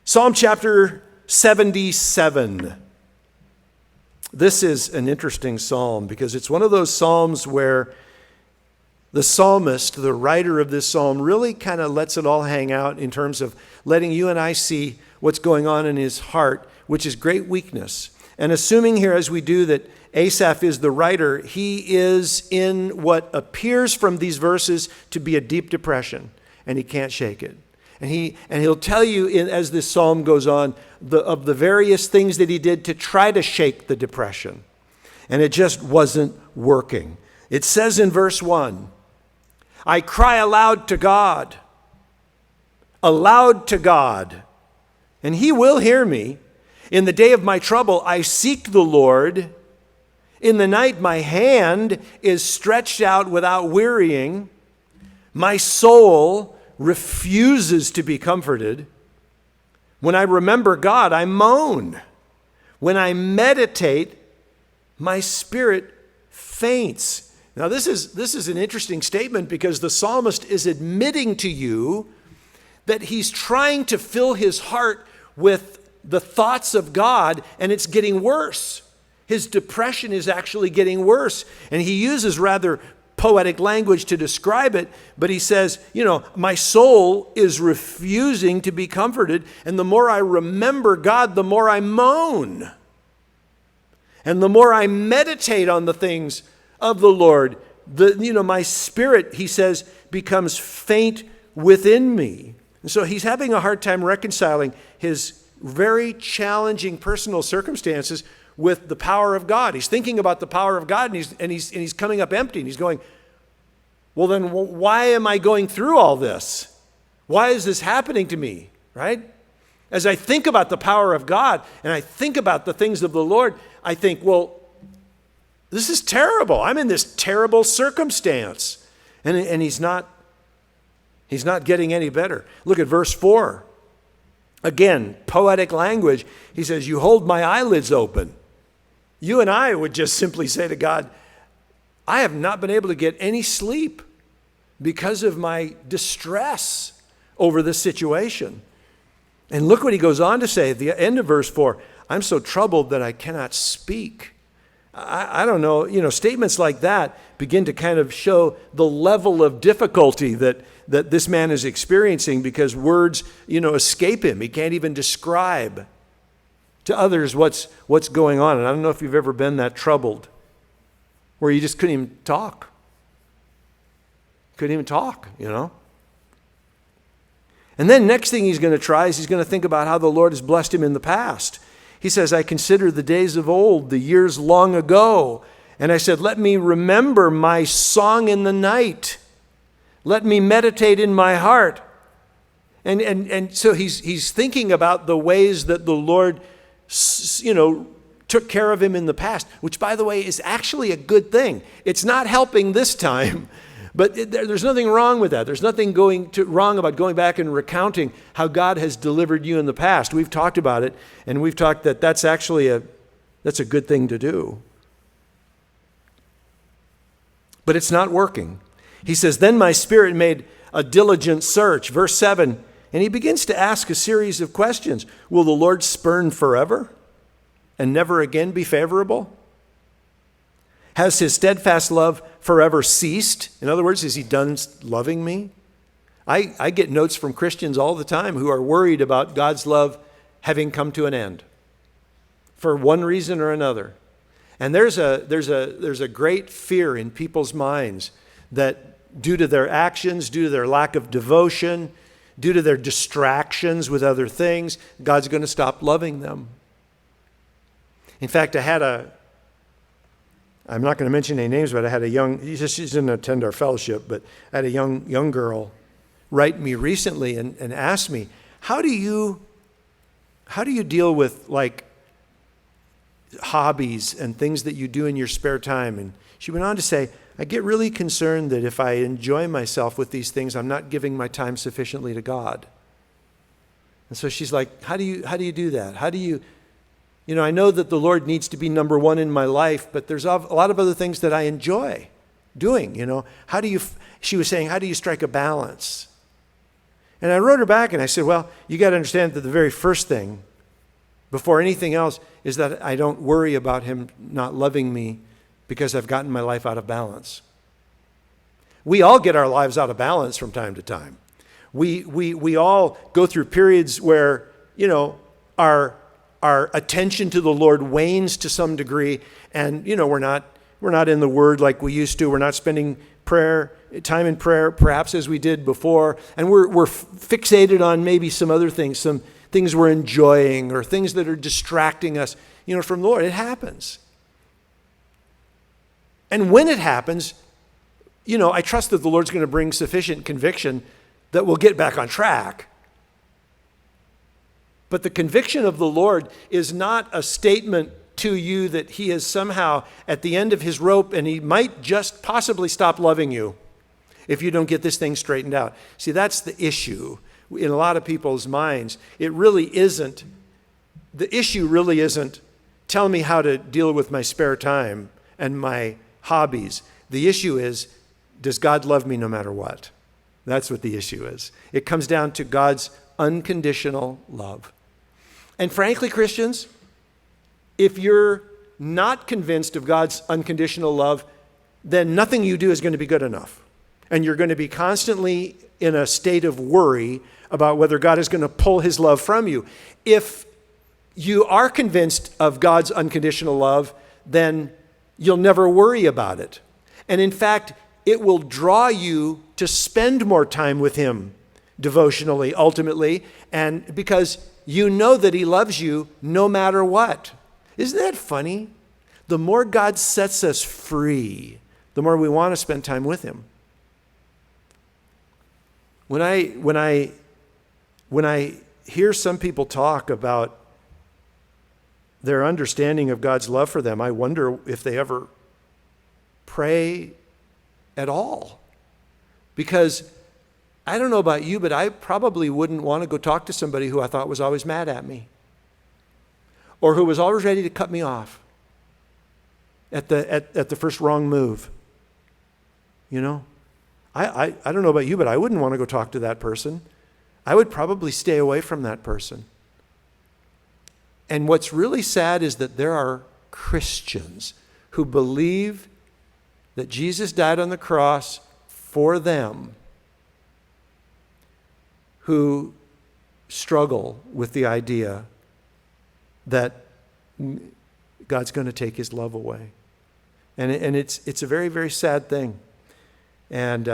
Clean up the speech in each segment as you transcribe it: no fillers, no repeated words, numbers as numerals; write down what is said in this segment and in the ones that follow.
Psalm chapter 77. This is an interesting psalm because it's one of those psalms where the psalmist, the writer of this psalm, really kind of lets it all hang out in terms of letting you and I see what's going on in his heart, which is great weakness. And assuming here as we do that Asaph is the writer, he is in what appears from these verses to be a deep depression, and he can't shake it. And he'll tell you as this psalm goes on of the various things that he did to try to shake the depression. And it just wasn't working. It says in verse 1, I cry aloud to God, and he will hear me. In the day of my trouble, I seek the Lord. In the night, my hand is stretched out without wearying. My soul refuses to be comforted. When I remember God, I moan. When I meditate, my spirit faints. Now, this is an interesting statement because the psalmist is admitting to you that he's trying to fill his heart with the thoughts of God, and it's getting worse. His depression is actually getting worse. And he uses rather poetic language to describe it, but he says, my soul is refusing to be comforted, and the more I remember God, the more I moan. And the more I meditate on the things of the Lord, my spirit, he says, becomes faint within me. And so he's having a hard time reconciling his very challenging personal circumstances with the power of God. He's thinking about the power of God, and he's coming up empty, and he's going, well, then why am I going through all this? Why is this happening to me, right? As I think about the power of God, and I think about the things of the Lord, I think, well, this is terrible. I'm in this terrible circumstance. And he's not getting any better. Look at verse 4. Again, poetic language. He says, you hold my eyelids open. You and I would just simply say to God, I have not been able to get any sleep because of my distress over this situation. And look what he goes on to say at the end of verse 4. I'm so troubled that I cannot speak. I don't know, statements like that begin to kind of show the level of difficulty that this man is experiencing because words, escape him. He can't even describe to others what's going on. And I don't know if you've ever been that troubled where you just couldn't even talk. Couldn't even talk. And then next thing he's going to try is he's going to think about how the Lord has blessed him in the past. He says, I consider the days of old, the years long ago. And I said, let me remember my song in the night. Let me meditate in my heart. And so he's thinking about the ways that the Lord, took care of him in the past, which, by the way, is actually a good thing. It's not helping this time. But there's nothing wrong with that. There's nothing wrong about going back and recounting how God has delivered you in the past. We've talked about it, and we've talked that that's actually that's a good thing to do. But it's not working. He says, then my spirit made a diligent search. Verse 7, and he begins to ask a series of questions. Will the Lord spurn forever and never again be favorable? Has his steadfast love forever ceased? In other words, is he done loving me? I get notes from Christians all the time who are worried about God's love having come to an end for one reason or another. And there's a great fear in people's minds that due to their actions, due to their lack of devotion, due to their distractions with other things, God's going to stop loving them. In fact, I'm not going to mention any names, but I had she didn't attend our fellowship, but I had a young girl write me recently and ask me, how do you deal with like hobbies and things that you do in your spare time? And she went on to say, I get really concerned that if I enjoy myself with these things, I'm not giving my time sufficiently to God. And so she's like, how do you do that? How do you, I know that the Lord needs to be number one in my life, but there's a lot of other things that I enjoy doing, She was saying, how do you strike a balance? And I wrote her back and I said, well, you got to understand that the very first thing, before anything else, is that I don't worry about him not loving me because I've gotten my life out of balance. We all get our lives out of balance from time to time. We all go through periods where, our attention to the Lord wanes to some degree, and, we're not in the Word like we used to. We're not spending time in prayer, perhaps as we did before, and we're fixated on maybe some other things, some things we're enjoying or things that are distracting us, from the Lord. It happens. And when it happens, I trust that the Lord's going to bring sufficient conviction that we'll get back on track. But the conviction of the Lord is not a statement to you that he is somehow at the end of his rope and he might just possibly stop loving you if you don't get this thing straightened out. See, that's the issue in a lot of people's minds. It really isn't. The issue really isn't tell me how to deal with my spare time and my hobbies. The issue is, does God love me no matter what? That's what the issue is. It comes down to God's unconditional love. And frankly, Christians, if you're not convinced of God's unconditional love, then nothing you do is going to be good enough. And you're going to be constantly in a state of worry about whether God is going to pull his love from you. If you are convinced of God's unconditional love, then you'll never worry about it. And in fact, it will draw you to spend more time with him devotionally, ultimately, and because you know that he loves you no matter what. Isn't that funny? The more God sets us free, the more we want to spend time with him. When I hear some people talk about their understanding of God's love for them, I wonder if they ever pray at all. Because I don't know about you, but I probably wouldn't want to go talk to somebody who I thought was always mad at me, or who was always ready to cut me off at the first wrong move. I don't know about you, but I wouldn't want to go talk to that person. I would probably stay away from that person. And what's really sad is that there are Christians who believe that Jesus died on the cross for them, who struggle with the idea that God's going to take his love away. And it's a very, very sad thing. And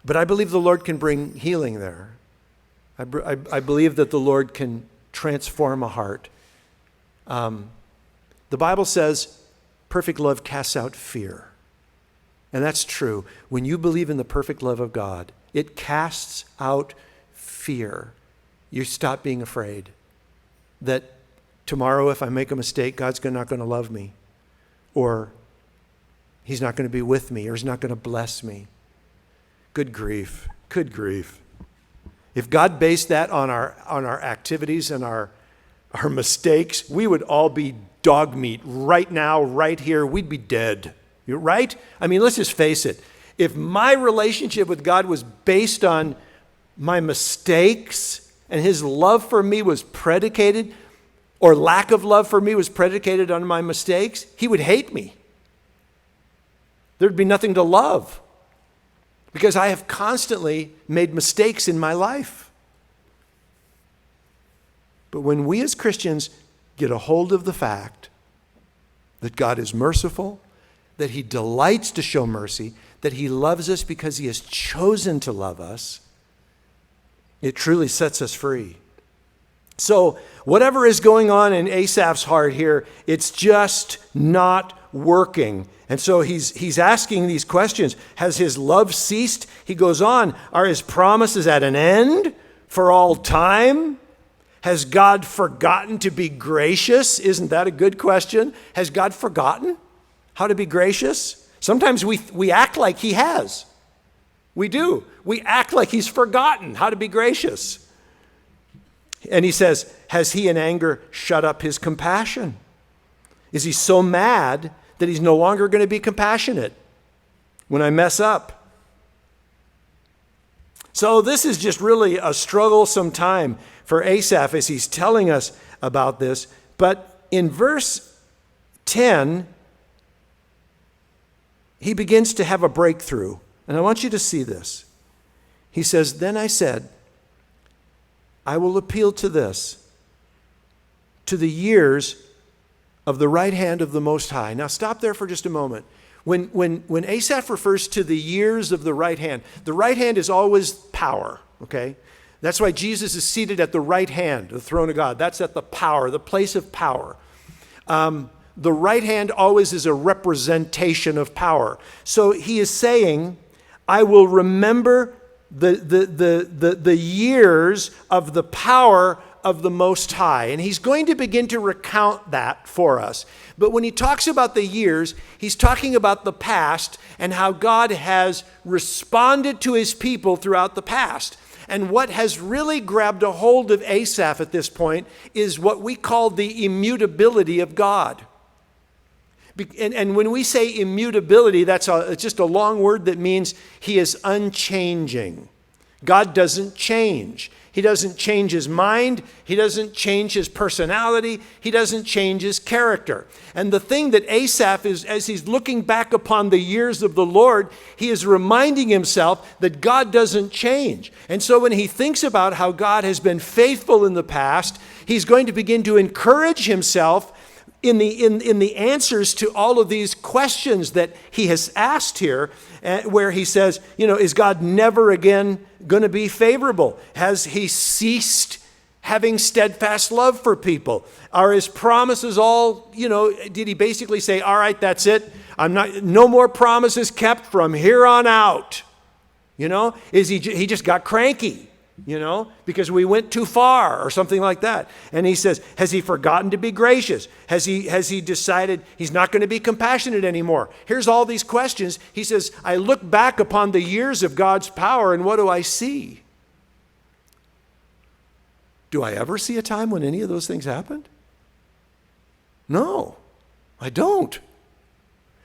but I believe the Lord can bring healing there. I believe that the Lord can transform a heart. The Bible says perfect love casts out fear. And that's true. When you believe in the perfect love of God, it casts out fear. You stop being afraid that tomorrow if I make a mistake, God's not going to love me, or he's not going to be with me, or he's not going to bless me. Good grief. Good grief. If God based that on our activities and our mistakes, we would all be dog meat right now, right here. We'd be dead. You're right? I mean, let's just face it. If my relationship with God was based on my mistakes and his love for me was predicated, or lack of love for me was predicated on my mistakes, he would hate me. There'd be nothing to love because I have constantly made mistakes in my life. But when we as Christians get a hold of the fact that God is merciful, that he delights to show mercy, that he loves us because he has chosen to love us, it truly sets us free. So whatever is going on in Asaph's heart here, it's just not working. And so he's asking these questions. Has his love ceased? He goes on. Are his promises at an end for all time? Has God forgotten to be gracious? Isn't that a good question? Has God forgotten how to be gracious? Sometimes we act like he has. We do. We act like he's forgotten how to be gracious. And he says, has he in anger shut up his compassion? Is he so mad that he's no longer going to be compassionate when I mess up? So this is just really a strugglesome time for Asaph as he's telling us about this. But in verse 10, he begins to have a breakthrough. And I want you to see this. He says, "Then I said, I will appeal to this, to the years of the right hand of the Most High." Now stop there for just a moment. When Asaph refers to the years of the right hand is always power, okay? That's why Jesus is seated at the right hand, the throne of God. That's at the power, the place of power. The right hand always is a representation of power. So he is saying, I will remember the years of the power of the Most High. And he's going to begin to recount that for us. But when he talks about the years, he's talking about the past and how God has responded to his people throughout the past. And what has really grabbed a hold of Asaph at this point is what we call the immutability of God. And when we say immutability, it's just a long word that means he is unchanging. God doesn't change. He doesn't change his mind. He doesn't change his personality. He doesn't change his character. And the thing that Asaph is, as he's looking back upon the years of the Lord, he is reminding himself that God doesn't change. And so when he thinks about how God has been faithful in the past, he's going to begin to encourage himself in the answers to all of these questions that he has asked here, where he says, is God never again going to be favorable? Has he ceased having steadfast love for people? Are his promises all, did he basically say, all right, that's it? No more promises kept from here on out? Is he just got cranky? Because we went too far or something like that. And he says, has he forgotten to be gracious? Has he decided he's not going to be compassionate anymore? Here's all these questions. He says, I look back upon the years of God's power, and what do I see? Do I ever see a time when any of those things happened? No, I don't.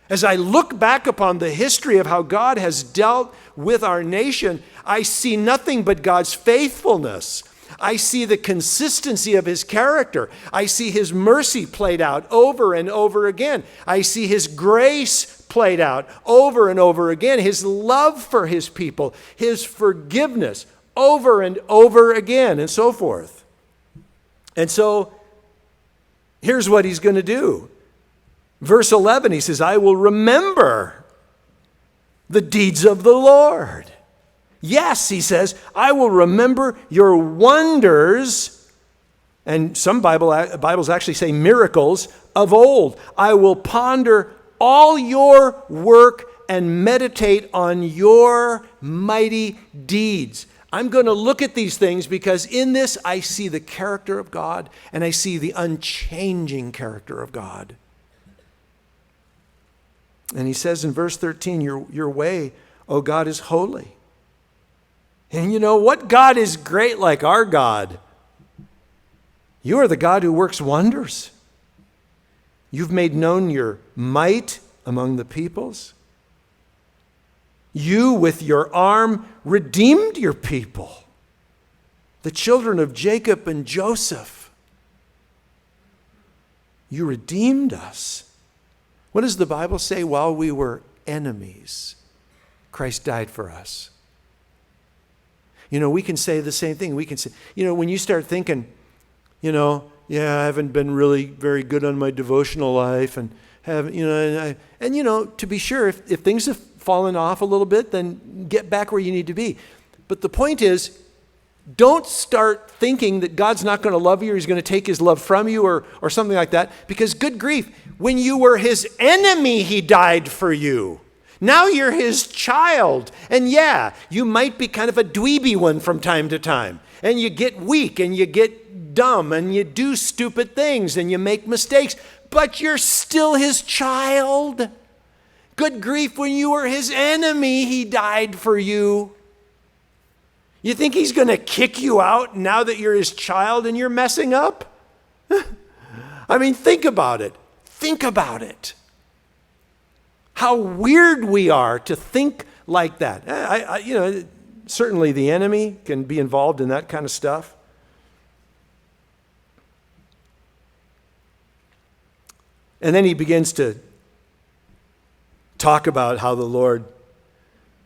As I look back upon the history of how God has dealt with our nation, I see nothing but God's faithfulness. I see the consistency of his character. I see his mercy played out over and over again. I see his grace played out over and over again. His love for his people, his forgiveness over and over again, and so forth. And so here's what he's going to do. Verse 11, he says, I will remember the deeds of the Lord. Yes, he says, I will remember your wonders, and some Bibles actually say miracles of old. I will ponder all your work and meditate on your mighty deeds. I'm going to look at these things because in this I see the character of God, and I see the unchanging character of God. And he says in verse 13, your way, O God, is holy. And what God is great like our God? You are the God who works wonders. You've made known your might among the peoples. You, with your arm, redeemed your people, the children of Jacob and Joseph. You redeemed us. What does the Bible say? While we were enemies, Christ died for us. We can say the same thing. We can say, when you start thinking, I haven't been really very good on my devotional life, and haven't, to be sure, if things have fallen off a little bit, then get back where you need to be. But the point is, don't start thinking that God's not going to love you or he's going to take his love from you or something like that. Because good grief, when you were his enemy, he died for you. Now you're his child. And yeah, you might be kind of a dweeby one from time to time. And you get weak and you get dumb and you do stupid things and you make mistakes. But you're still his child. Good grief, when you were his enemy, he died for you. You think he's going to kick you out now that you're his child and you're messing up? I mean, think about it. Think about it. How weird we are to think like that. certainly the enemy can be involved in that kind of stuff. And then he begins to talk about how the Lord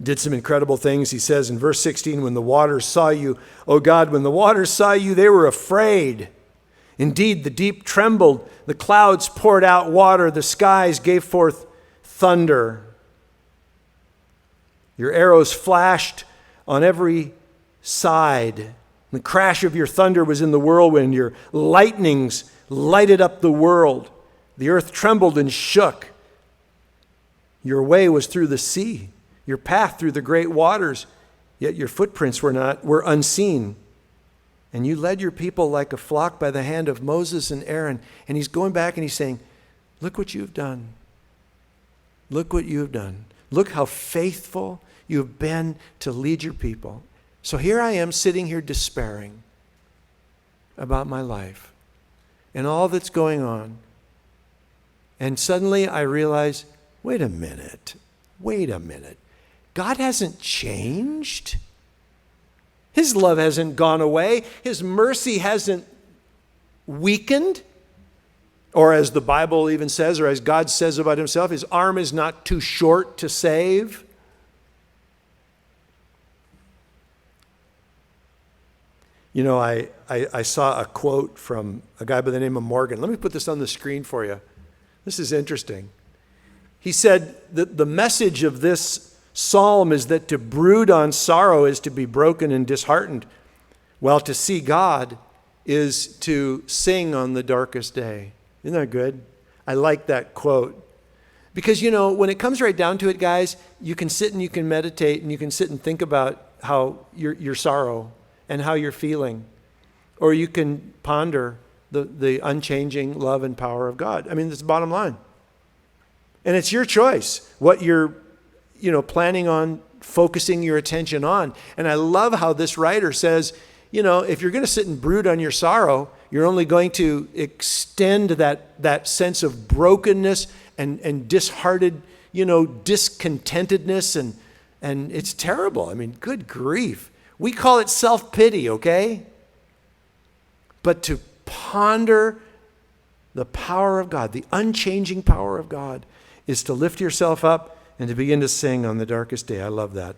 did some incredible things. He says in verse 16, when the waters saw you, O God, when the waters saw you, they were afraid. Indeed, the deep trembled, the clouds poured out water, the skies gave forth thunder. Your arrows flashed on every side. The crash of your thunder was in the whirlwind. Your lightnings lighted up the world. The earth trembled and shook. Your way was through the sea, your path through the great waters, yet your footprints were unseen. And you led your people like a flock by the hand of Moses and Aaron. And he's going back and he's saying, look what you've done. Look what you have done. Look how faithful you have been to lead your people. So here I am sitting here despairing about my life and all that's going on. And suddenly I realize, wait a minute. God hasn't changed. His love hasn't gone away. His mercy hasn't weakened. Or as the Bible even says, or as God says about himself, his arm is not too short to save. You know, I saw a quote from a guy by the name of Morgan. Let me put this on the screen for you. This is interesting. He said that the message of this psalm is that to brood on sorrow is to be broken and disheartened, while to see God is to sing on the darkest day. Isn't that good? I like that quote. Because, you know, when it comes right down to it, guys, you can sit and you can meditate and you can sit and think about how your sorrow and how you're feeling. Or you can ponder the unchanging love and power of God. I mean, that's the bottom line. And it's your choice what you're, planning on focusing your attention on. And I love how this writer says, if you're going to sit and brood on your sorrow, you're only going to extend that sense of brokenness and disheartened, discontentedness. And it's terrible. I mean, good grief. We call it self-pity, okay? But to ponder the power of God, the unchanging power of God, is to lift yourself up and to begin to sing on the darkest day. I love that.